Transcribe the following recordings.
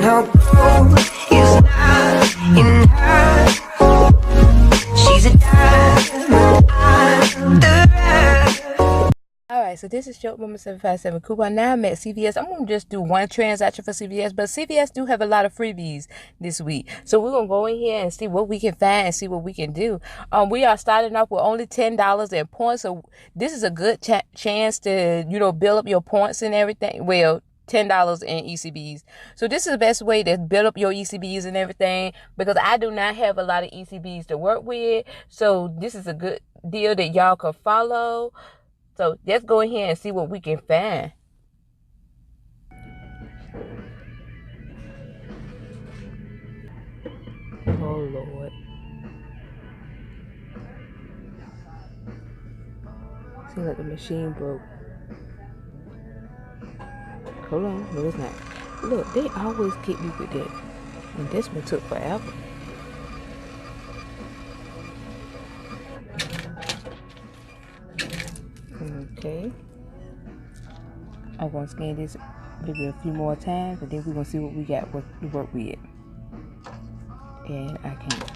no gold is not in her. She's a diamond under her. Alright, so this is Short Woman 757 coupon. Now I'm at CVS. I'm going to just do one transaction for CVS, but CVS do have a lot of freebies this week. So we're going to go in here and see what we can find and see what we can do. We are starting off with only $10 in points. So this is a good chance to, build up your points and everything. Well, $10 in ECBs. So this is the best way to build up your ECBs and everything, because I do not have a lot of ECBs to work with. So this is a good deal that y'all can follow. So let's go ahead and see what we can find. Oh, Lord. Seems like the machine broke. Hold on. No, it's not. Look, they always get me with that. And this one took forever. Okay. I'm going to scan this maybe a few more times, and then we're going to see what we got to work with. And I can't.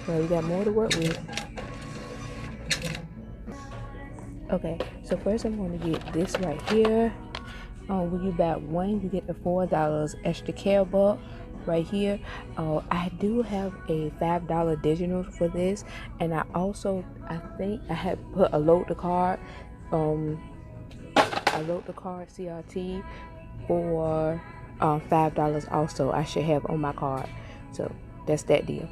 Well, we got more to work with. Okay, so first I'm going to get this right here. When you buy one, you get the $4 extra care buck right here. I do have a $5 digital for this, and I think I had put a load the card CRT for $5 also. I should have on my card, so that's that deal.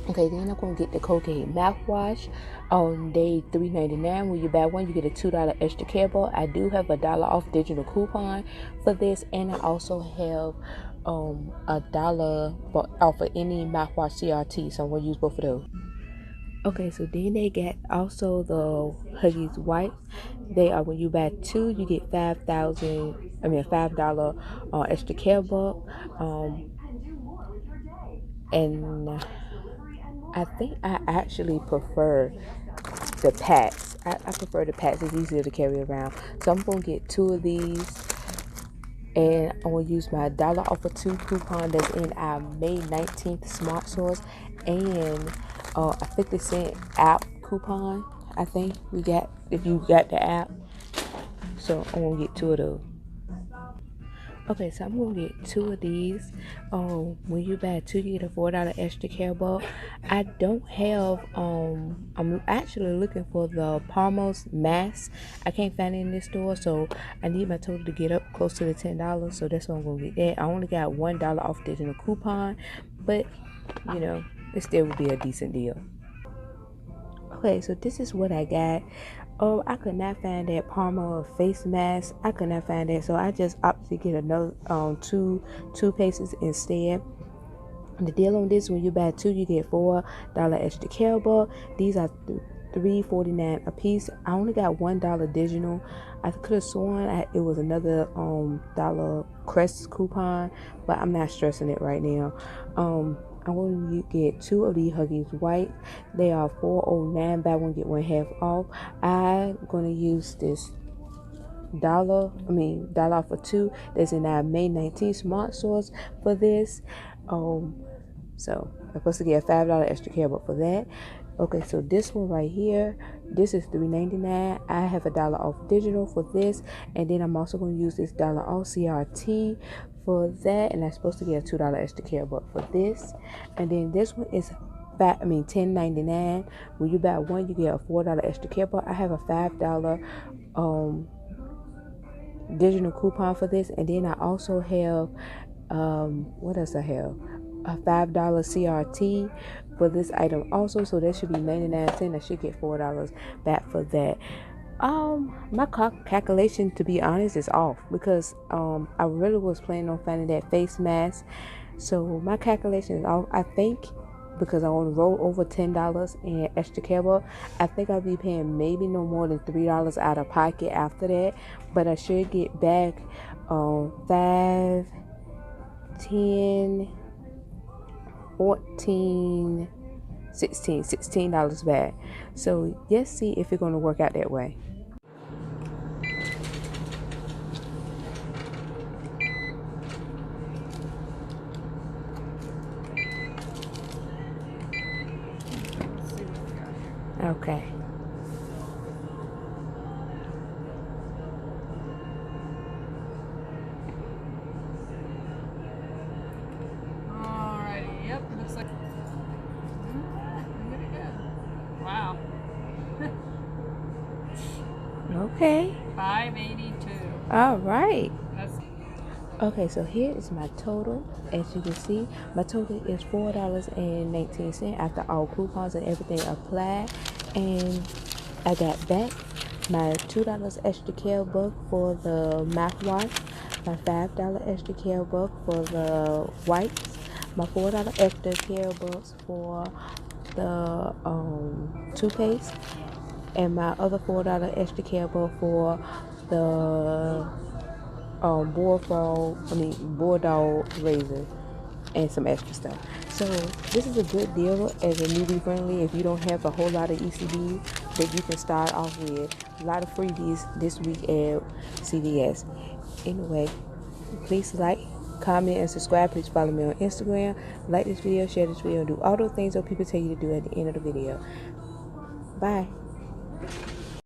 Okay, then I'm going to get the Colgate mouthwash on day $3.99. When you buy one, you get a $2 extra care buck. I do have a $1 off digital coupon for this, and I also have $1 off of any mouthwash CRT, so I'm going to use both of those. Okay, so then they got also the Huggies wipes. They are, when you buy two, you get $5 extra care buck. And I think I actually prefer the packs. I prefer the packs. It's easier to carry around. So I'm going to get two of these. And I'm going to use my $1 off of two coupon that's in our May 19th Smart Source. And a 50-cent app coupon, I think we got, if you got the app. So I'm going to get two of those. Okay, so I'm going to get two of these. When you buy two, you get a $4 extra care buck. I don't have, I'm actually looking for the Palmos mask. I can't find it in this store, so I need my total to get up close to the $10, so that's why I'm going to get that. I only got $1 off digital coupon, but, it still would be a decent deal. Okay, so this is what I got. I could not find that Parma face mask. I could not find that, so I just opted to get another two toothpastes instead. The deal on this, when you buy two, you get $4 extra care buck. These are $3.49 a piece. I only got $1 digital. I could have sworn it was another $1 Crest coupon, but I'm not stressing it right now. I'm going to get two of these Huggies White. They are $4.09. Buy one, get one half off. I'm going to use this $1 for two. That's in our May 19th Smart Source for this. So I'm supposed to get a $5 extra care buck for that. Okay, so this one right here, this is $3.99. I have a $1 off digital for this, and then I'm also going to use this $1 off CRT for that, and I'm supposed to get a $2 extra care buck for this. And then this one is $10.99. When you buy one, you get a $4 extra care buck. I have a $5 digital coupon for this, and then I also have what else I have? A $5 CRT for this item also, so that should be 99 cents. I should get $4 back for that. My calculation, to be honest, is off, because I really was planning on finding that face mask. So my calculation is off. I think because I want to roll over $10 in extra care buck, I think I'll be paying maybe no more than $3 out of pocket after that. But I should get back 5, 10, 14, $16 back. So let's see if it's going to work out that way. Okay. Alrighty, yep, looks like. Look at it go. Wow. Okay. 582. All right. That's Okay, so here is my total. As you can see, my total is $4.19 after all coupons and everything applied. And I got back my $2 extra care buck for the mouthwash, my $5 extra care buck for the wipes, my $4 extra care bucks for the toothpaste, and my other $4 extra care buck for the bulldog razor and some extra stuff. So this is a good deal as a newbie friendly if you don't have a whole lot of ECD that you can start off with. A lot of freebies this week at CVS. Anyway, please like, comment, and subscribe. Please follow me on Instagram. Like this video, share this video, and do all those things that people tell you to do at the end of the video. Bye.